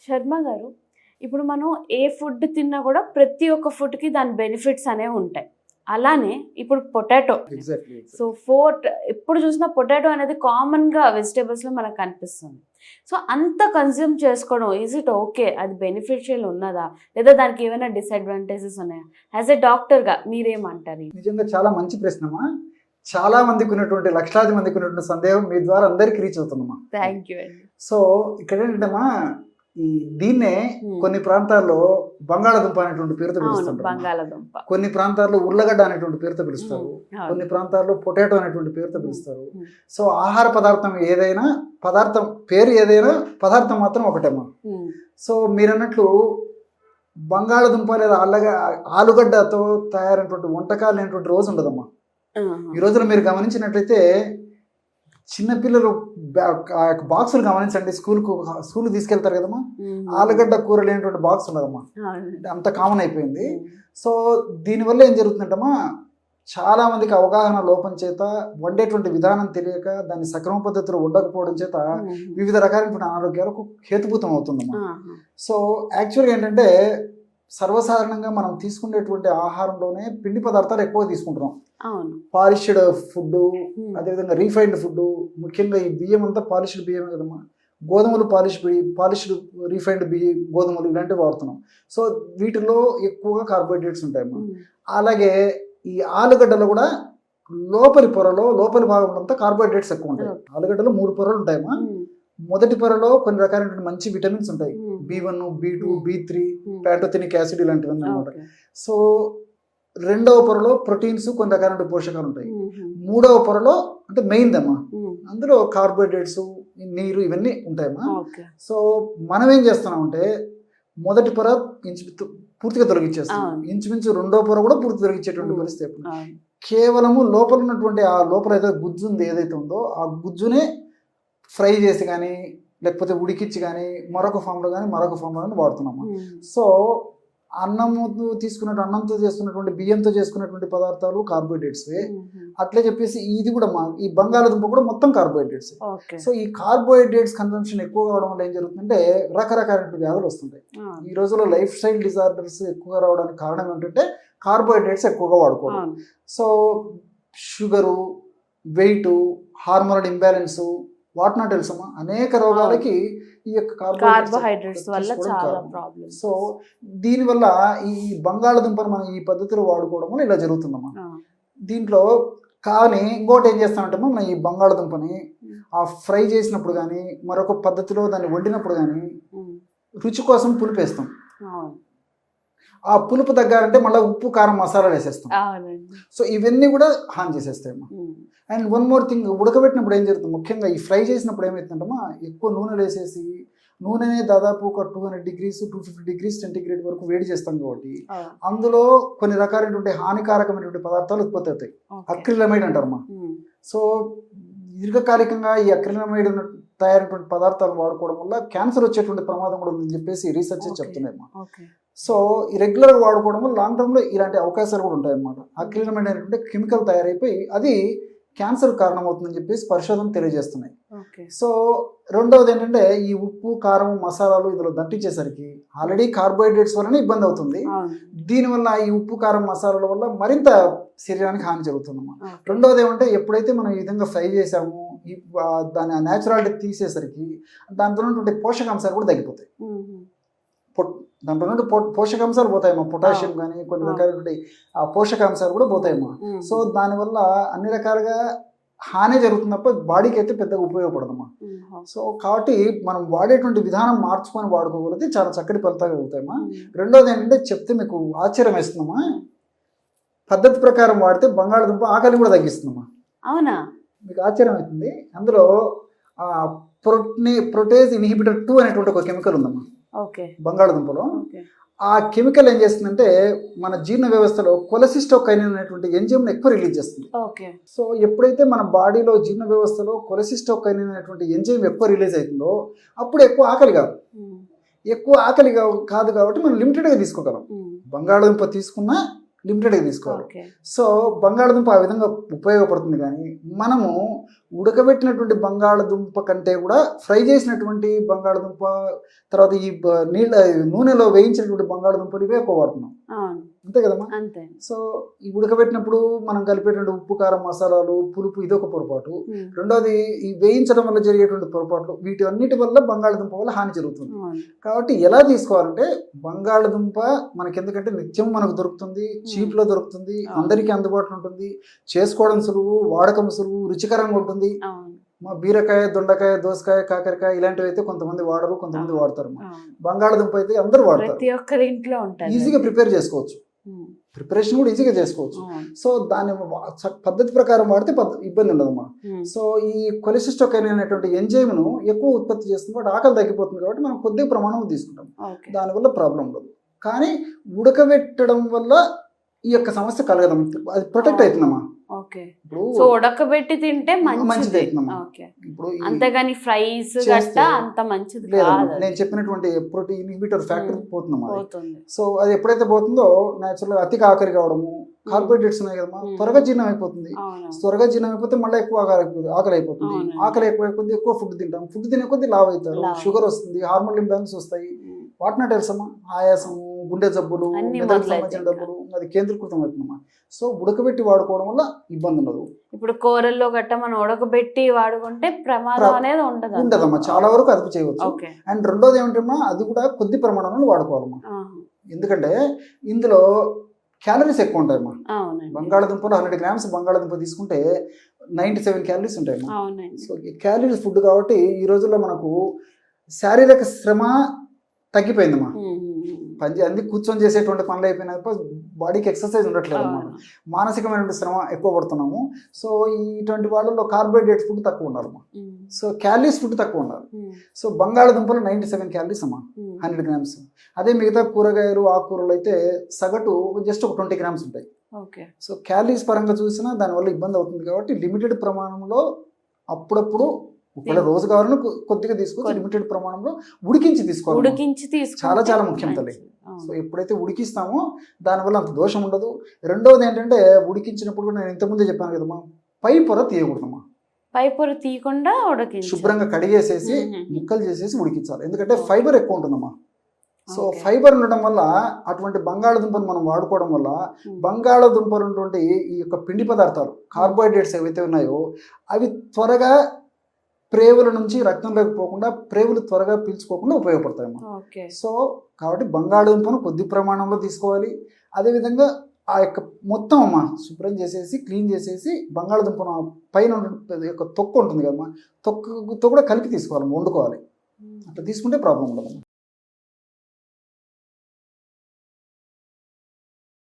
శర్మ గారు, ఇప్పుడు మనం ఏ ఫుడ్ తిన్నా కూడా ప్రతి ఒక్క ఫుడ్కి దాని బెనిఫిట్స్ అనేవి ఉంటాయి. అలానే ఇప్పుడు పొటాటో. ఎగ్జాక్ట్లీ. సో ఎప్పుడు చూసినా పొటాటో అనేది కామన్గా వెజిటేబుల్స్లో మనకు కనిపిస్తుంది. సో అంత కన్జ్యూమ్ చేసుకోవడం ఈజ్ ఇట్ ఓకే? అది బెనిఫిషియల్ ఉన్నదా, లేదా దానికి ఏమైనా డిసడ్వాంటేజెస్ ఉన్నాయా? యాజ్ ఎ డాక్టర్గా మీరేమంటారు? నిజంగా చాలా మంచి ప్రశ్నమా. చాలా మందికి ఉన్నటువంటి లక్షలాది మందికి ఉన్నటువంటి సందేహం మీ ద్వారా అందరికి రీచ్ అవుతుందమ్మా. థ్యాంక్ యూ అండి. సో ఇక్కడ ఏంటంటమ్మా, ఈ దీన్నే కొన్ని ప్రాంతాల్లో బంగాళాదుంప అనేటువంటి పేరుతో పిలుస్తుంటారు. బంగాళాదుంప. కొన్ని ప్రాంతాల్లో ఉర్లగడ్డ అనేటువంటి పేరుతో పిలుస్తారు. కొన్ని ప్రాంతాల్లో పొటాటో అనేటువంటి పేరుతో పిలుస్తారు. సో ఆహార పదార్థం ఏదైనా, పదార్థం పేరు ఏదైనా, పదార్థం మాత్రం ఒకటేమ్మా. సో మీరు అన్నట్లు బంగాళాదుంప లేదా ఆలుగడ్డతో తయారైనటువంటి వంటకాలు అనేటువంటి రోజు ఉండదమ్మా. ఈ రోజున మీరు గమనించినట్లయితే చిన్నపిల్లలు బాక్సులు గమనించండి, స్కూల్కి తీసుకెళ్తారు కదమ్మా, ఆలుగడ్డ కూర లేనటువంటి బాక్స్ ఉండదమ్మా. అంత కామన్ అయిపోయింది. సో దీనివల్ల ఏం జరుగుతుందంటమ్మా, చాలా మందికి అవగాహన లోపం చేత, వండేటువంటి విధానం తెలియక, దాన్ని సక్రమ పద్ధతిలో ఉండకపోవడం చేత వివిధ రకాలైనటువంటి అనారోగ్యాలకు హేతుభూతం అవుతుందమ్మా. సో యాక్చువల్గా ఏంటంటే, సర్వసాధారణంగా మనం తీసుకునేటువంటి ఆహారంలోనే పిండి పదార్థాలు ఎక్కువ తీసుకుంటున్నాం. పాలిష్డ్ ఫుడ్, అదేవిధంగా రీఫైన్డ్ ఫుడ్, ముఖ్యంగా ఈ బియ్యం అంతా పాలిష్డ్ బియ్యమే కదమ్మా. గోధుమలు పాలిష్డ్ రీఫైన్డ్ గోధుమలు ఇలాంటివి వాడుతున్నాం. సో వీటిలో ఎక్కువగా కార్బోహైడ్రేట్స్ ఉంటాయమ్మా. అలాగే ఈ ఆలుగడ్డలో కూడా లోపలి భాగం అంతా కార్బోహైడ్రేట్స్ ఎక్కువ ఉంటాయి. ఆలుగడ్డలో 3 పొరలు ఉంటాయమ్మా. మొదటి పొరలో కొన్ని రకాలైనటువంటి మంచి విటమిన్స్ ఉంటాయి, B1, B2, B3, pantothenic acid ఇలాంటివన్నీ అనమాట. సో రెండవ పొరలో ప్రోటీన్స్, కొన్ని రకాలైన పోషకాలు ఉంటాయి. మూడవ పొరలో అంటే మెయిన్ దమ్మా, అందులో కార్బోహైడ్రేట్స్, నీరు ఇవన్నీ ఉంటాయమ్మా. సో మనం ఏం చేస్తున్నామంటే, మొదటి పొర పూర్తిగా తొలగించేస్తాం, ఇంచుమించు రెండో పొర కూడా పూర్తి తొలగించేటువంటి పరిస్థితి. కేవలము లోపల ఉన్నటువంటి ఆ లోపల ఏదైతే గుజ్జు ఉంది, ఏదైతే ఉందో ఆ గుజ్జునే ఫ్రై చేసి కానీ, లేకపోతే ఉడికిచ్చి కానీ, మరొక ఫామ్లో కానీ వాడుతున్నాము. సో అన్నంతో చేసుకున్నటువంటి బియ్యంతో చేసుకున్నటువంటి పదార్థాలు కార్బోహైడ్రేట్స్వే. అట్లే చెప్పేసి ఇది కూడా ఈ బంగాళాదుంప కూడా మొత్తం కార్బోహైడ్రేట్స్. సో ఈ కార్బోహైడ్రేట్స్ కన్సంప్షన్ ఎక్కువ కావడం వల్ల ఏం జరుగుతుందంటే, రకరకాల వ్యాధులు వస్తుంటాయి. ఈ రోజుల్లో లైఫ్ స్టైల్ డిజార్డర్స్ ఎక్కువగా రావడానికి కారణం ఏంటంటే కార్బోహైడ్రేట్స్ ఎక్కువగా వాడుకోవడం. So sugar, weight, hormonal imbalance, what not తెలుసమ్మా, అనేక రోగాలకి ఈ యొక్క కార్బోహైడ్రేట్స్ వల్ల చాలా ప్రాబ్లమ్. సో దీనివల్ల ఈ బంగాళాదుంపను మనం ఈ పద్ధతిలో వాడుకోవడం వల్ల ఇలా జరుగుతుందమ్మా. దీంట్లో కానీ ఇంకోటి ఏం చేస్తామంటే, మనం ఈ బంగాళాదుంపని ఆ ఫ్రై చేసినప్పుడు కానీ, మరొక పద్ధతిలో దాన్ని వండినప్పుడు కానీ రుచి కోసం పులిపేస్తాం. ఆ పులుపు తగ్గాలంటే మళ్ళీ ఉప్పు, కారం, మసాలాలు వేసేస్తాం. సో ఇవన్నీ కూడా హాని చేసేస్తాయమ్మా. అండ్ వన్ మోర్ థింగ్, ఉడకబెట్టినప్పుడు ఏం జరుగుతుంది, ముఖ్యంగా ఈ ఫ్రై చేసినప్పుడు ఏమవుతుందమ్మా, ఎక్కువ నూనెలు వేసేసి, నూనెనే దాదాపు ఒక 200 degrees 250 degrees సెంటిగ్రేడ్ వరకు వేడి చేస్తాం కాబట్టి అందులో కొన్ని రకాలైనటువంటి హానికారకమైనటువంటి పదార్థాలు ఉత్పత్తి అవుతాయి. అక్రిలమైడ్ అంటారమ్మా. సో దీర్ఘకాలికంగా ఈ అక్రిలమైడ్ తయారైనటువంటి పదార్థాలు వాడుకోవడం వల్ల క్యాన్సర్ వచ్చేటువంటి ప్రమాదం కూడా ఉందని చెప్పేసి రీసెర్చ్ చెప్తున్నాయమ్మా. సో ఈ రెగ్యులర్గా వాడుకోవడం వల్ల లాంగ్ టర్మ్లో ఇలాంటి అవకాశాలు కూడా ఉంటాయన్నమాట. అక్రిలమైడ్ అనేటువంటి కెమికల్ తయారైపోయి అది క్యాన్సర్ కారణమవుతుందని చెప్పేసి పరిశోధనలు తెలియజేస్తున్నాయి. సో రెండవది ఏంటంటే, ఈ ఉప్పు, కారం, మసాలాలు ఇందులో దట్టించేసరికి ఆల్రెడీ కార్బోహైడ్రేట్స్ వలన ఇబ్బంది అవుతుంది. దీనివల్ల ఈ ఉప్పు, కారం, మసాలాల వల్ల మరింత శరీరానికి హాని జరుగుతుందమ్మా. రెండవది ఏమంటే, ఎప్పుడైతే మనం ఈ విధంగా ఫ్రై చేసామో దాని న్యాచురాలిటీ తీసేసరికి దాంట్లో ఉన్నటువంటి పోషకాంశాలు కూడా తగ్గిపోతాయి. దాంట్లో నుండి పోషకాంశాలు పోతాయమ్మా, పొటాషియం కానీ కొన్ని రకాల ఆ పోషకాంశాలు కూడా పోతాయమ్మా. సో దానివల్ల అన్ని రకాలుగా హాని జరుగుతుంది తప్ప బాడీకి అయితే పెద్దగా ఉపయోగపడదమ్మా. సో కాబట్టి మనం వాడేటువంటి విధానం మార్చుకొని వాడుకోగలిగితే చాలా చక్కటి ఫలితాలు కలుగుతాయమ్మా. రెండోది ఏంటంటే, చెప్తే మీకు ఆశ్చర్యం వేస్తుందమ్మా, పద్ధతి ప్రకారం వాడితే బంగాళాదుంప ఆకలి కూడా తగ్గిస్తుందమ్మా. అవునా? మీకు ఆశ్చర్యం అవుతుంది. అందులో ప్రొటేజ్ ఇన్హిబిటర్ 2 అనేటువంటి ఒక కెమికల్ ఉందమ్మా బంగాళాదుంపలో. ఆ కెమికల్ ఏం చేస్తుందంటే, మన జీర్ణ వ్యవస్థలో కొలెసిస్టోకైనిన్ అనేటువంటి ఎంజైమ్ని ఎక్కువ రిలీజ్ చేస్తుంది. సో ఎప్పుడైతే మన బాడీలో జీర్ణ వ్యవస్థలో కొలెసిస్టోకైనిన్ అనేటువంటి ఎంజైమ్ ఎక్కువ రిలీజ్ అవుతుందో అప్పుడు ఎక్కువ ఆకలి కాదు కాబట్టి మనం లిమిటెడ్గా తీసుకోగలం. బంగాళాదుంప తీసుకున్నా లిమిటెడ్గా తీసుకోవాలి. సో బంగాళాదుంప ఆ విధంగా ఉపయోగపడుతుంది. కానీ మనము ఉడకబెట్టినటువంటి బంగాళదుంప కంటే కూడా ఫ్రై చేసినటువంటి బంగాళదుంప, తర్వాత ఈ నూనెలో వేయించినటువంటి బంగాళదుంపలు ఇవే ఎక్కువ వాడుతున్నాం. అవును, అంతే కదమ్మా. అంతే. సో ఈ ఉడకబెట్టినప్పుడు మనం కలిపేటువంటి ఉప్పు, కారం, మసాలాలు, పులుపు ఇదొక పొరపాటు. రెండోది ఈ వేయించడం వల్ల జరిగేటువంటి పొరపాట్లు, వీటి అన్నిటి వల్ల బంగాళదుంప వల్ల హాని జరుగుతుంది. కాబట్టి ఎలా తీసుకోవాలంటే బంగాళదుంప మనకి ఎందుకంటే నిత్యం మనకు దొరుకుతుంది, చీప్లో దొరుకుతుంది, అందరికీ అందుబాటులో ఉంటుంది, చేసుకోవడం సులువు, వాడకం సులువు, రుచికరంగా ఉంటుంది. మా బీరకాయ, దొండకాయ, దోసకాయ, కాకరకాయ ఇలాంటివి అయితే కొంతమంది వాడరు, కొంతమంది వాడతారు. బంగాళదుంప అయితే అందరూ వాడతారు, ప్రతి ఒక్కరి ఇంట్లో ఉంటుంది, ఈజీగా ప్రిపేర్ చేసుకోవచ్చు, ప్రిపరేషన్ కూడా ఈజీగా చేసుకోవచ్చు. సో దాన్ని పద్ధతి ప్రకారం వాడితే ఇబ్బంది ఉండదమ్మా. సో ఈ కొలెసిస్టోకైన్ అనేటువంటి ఎంజైమ్ను ఎక్కువ ఉత్పత్తి చేస్తుంది కాబట్టి ఆకలి తగ్గిపోతుంది కాబట్టి మనం కొద్ది ప్రమాణం తీసుకుంటాం, దానివల్ల ప్రాబ్లం ఉండదు. కానీ ఉడకబెట్టడం వల్ల ఈ యొక్క సమస్య కలగదం, అది ప్రొటెక్ట్ అవుతుందమ్మా. సో ఉడకబెట్టి తింటే మంచిది, ఇప్పుడు అంతేగాని ఫ్రైస్ గట్ట అంత మంచిది కాదు. నేను చెప్పినటువంటి ప్రోటీన్ ఇన్హిబిటర్ ఫ్యాక్టర్ పోతుందమ్మా. సో అది ఎప్పుడైతే పోతుందో న్యాచురల్ అతిగా ఆకలి కావడము, కార్బోహైడ్రేట్స్ ఉన్నాయి కదమ్మా, త్వరగా జీర్ణం అయిపోతుంది. త్వరగా జీర్ణం అయిపోతే మళ్ళీ ఎక్కువ ఆకలి అయిపోతుంది. ఆకలి ఎక్కువ అయిపోతుంది, ఎక్కువ ఫుడ్ తింటాం, ఫుడ్ తినే కొద్ది లావ్ అవుతారు, షుగర్ వస్తుంది, హార్మోన్ ఇంబ్యాలెన్స్ వస్తాయి, వాటినా తెలుసమ్మా, ఆయాసము, గుండె జబ్బులు, మెదడుకు సంబంధించిన జబ్బులు, అది కేంద్రీకృతం అవుతుందమ్మా. సో ఉడకబెట్టి వాడుకోవడం వల్ల ఇబ్బంది ఉండదు. ఇప్పుడు కూరల్లో గట్ట మనం ఉడకబెట్టి వాడుకుంటే ప్రమాదం అనేది ఉండదమ్మా, చాలా వరకు అదుపు చేయవచ్చు. అండ్ రెండోది ఏమిటమ్మా, అది కూడా కొద్ది ప్రమాణంలో వాడుకోవాలమ్మా. ఎందుకంటే ఇందులో క్యాలరీస్ ఎక్కువ ఉంటాయమ్మా. బంగాళదుంపలో 100 grams బంగాళదుంప తీసుకుంటే 97 calories ఉంటాయమ్మా. సో క్యాలరీస్ ఫుడ్ కాబట్టి ఈ రోజుల్లో మనకు శారీరక శ్రమ తగ్గిపోయిందమ్మా. అన్ని కూర్చొని చేసేటువంటి పనులు అయిపోయినాక బాడీకి ఎక్సర్సైజ్ ఉండట్లేదు అన్నమాట, మానసికమైనటువంటి శ్రమ ఎక్కువ పడుతున్నాము. సో ఇటువంటి వాళ్ళలో కార్బోహైడ్రేట్స్ ఫుడ్ తక్కువ ఉండాలమ్మా. సో క్యాలరీస్ ఫుడ్ తక్కువ ఉండాలి. సో బంగాళదుంపలు 97 calories అమ్మా 100 grams. అదే మిగతా కూరగాయలు, ఆకుకూరలు అయితే సగటు జస్ట్ ఒక 20 grams ఉంటాయి. సో క్యాలరీస్ పరంగా చూసినా దానివల్ల ఇబ్బంది అవుతుంది కాబట్టి లిమిటెడ్ ప్రమాణంలో అప్పుడప్పుడు ఒకవేళ రోజు కావాలని కొద్దిగా తీసుకోవచ్చు, లిమిటెడ్ ప్రమాణంలో ఉడికించి తీసుకోవాలి, చాలా చాలా ముఖ్యం తల్లి. సో ఎప్పుడైతే ఉడికిస్తామో దానివల్ల అంత దోషం ఉండదు. రెండవది ఏంటంటే ఉడికించినప్పుడు కూడా నేను ఇంతకుముందే చెప్పాను కదమ్మా, పై పొర తీయకూడదమ్మా. పై పొర తీయకుండా శుభ్రంగా కడిగేసేసి ముక్కలు చేసేసి ఉడికించాలి, ఎందుకంటే ఫైబర్ ఎక్కువ ఉంటుందమ్మా. సో ఫైబర్ ఉండడం వల్ల అటువంటి బంగాళదుంపను మనం వాడుకోవడం వల్ల బంగాళదుంపలు ఉన్నటువంటి ఈ యొక్క పిండి పదార్థాలు, కార్బోహైడ్రేట్స్ ఏవైతే ఉన్నాయో అవి త్వరగా ప్రేవుల నుంచి రక్తంలోకి పోకుండా, ప్రేవులు త్వరగా పీల్చుకోకుండా ఉపయోగపడతాయమ్మా. సో కాబట్టి బంగాళదుంపను కొద్ది ప్రమాణంలో తీసుకోవాలి. అదేవిధంగా ఆ యొక్క మొత్తం అమ్మా శుభ్రం చేసేసి క్లీన్ చేసేసి బంగాళదుంపను పైన యొక్క తొక్కు ఉంటుంది కదమ్మా, తొక్కుతో కూడా కలిపి తీసుకోవాలి, వండుకోవాలి. అట్లా తీసుకుంటే ప్రాబ్లం ఉండదు.